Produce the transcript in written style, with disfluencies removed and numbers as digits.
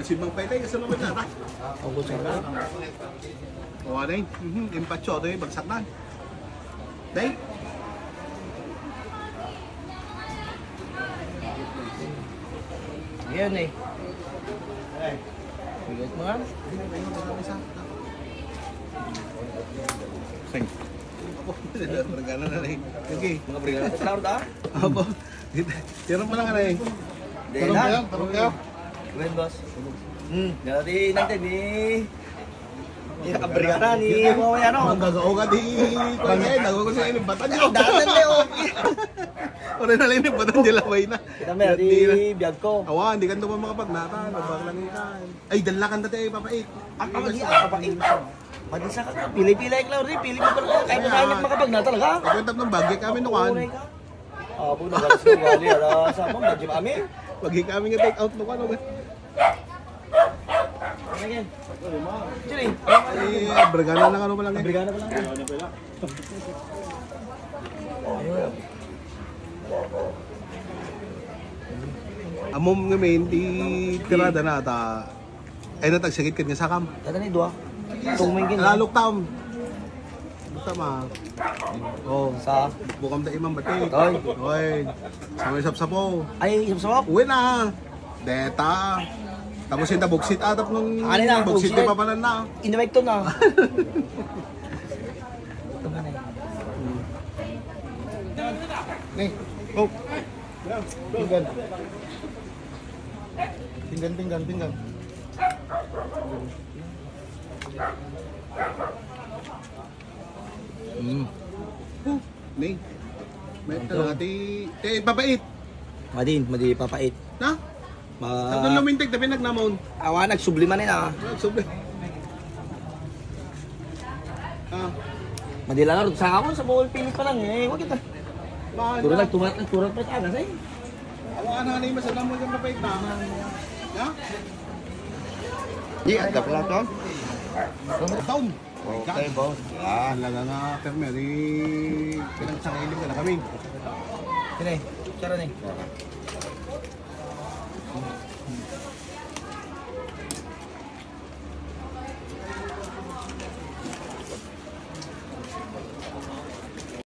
Masibang pwede, kasi naman na. Ako sa ka. O ano yun? Empacho, ito yung bagsak na. Day? Ayan eh. Bigat mo nga. Sing. Opo, brigana na rin. Okay. Mga brigada. Klaro ta? Opo. Tira pa lang ka na eh. Tarong kayo. Gwen boss. Dati natin eh. Hindi nakabrigada ni mamaya no. Ang gagao ka di. Kung ngayon, nagawa ko siya inibatan nyo. Datan na yun. Wala na lang inibatan nyo laway na. Kita mo di biyag ko. Awa, hindi ka ito pa makapagnata. Nagbaklanin ka. Ay, dalakan dati ay papait. Ang di kapapait. Madisa ka ka. Pili-pili ang Claude. Pili mo pa rin. Kahit pa tayo makapagna talaga. Pagkatap ng bagay kami nukan. Abo na galas ko. Gali. Sa mo, medyo kami. Bagay kami nga take out nukan. Again. Chili. Eh, brigana lang ano pa lang eh. Brigada pa lang. Amom nga may hindi tirada na ata. Ay natagsakit ka nga sakam. Dada ni dua. Tungming gini. Lalok taon. Tama. Oh, Sa bukam da imam batik. Oy. Oy. Samay sapsapo. ay isap-sapap. Uwi na. Deta. Tapos yung buksit atap nung Ano na, buksit buksit. di pa panan na. Inawag to na. Nih. Oh. Pinggan. Pinggan. Nih. May talati. Papait. Madi papait. Na? Tatlo lumintig tapi nagnamon. Awa nagsubliman na. Sobre. Ah. Madi lang sa ako sa bawal pilit pa lang eh. Wag kita. Turo nagturat pa tagas eh. Awa na ni masala mo yung papait na. Ya? Di ada pala to. Taon. Okay, boss. Laga nga permeri. Pinagsakailim ka na kami. Sini, cara nih.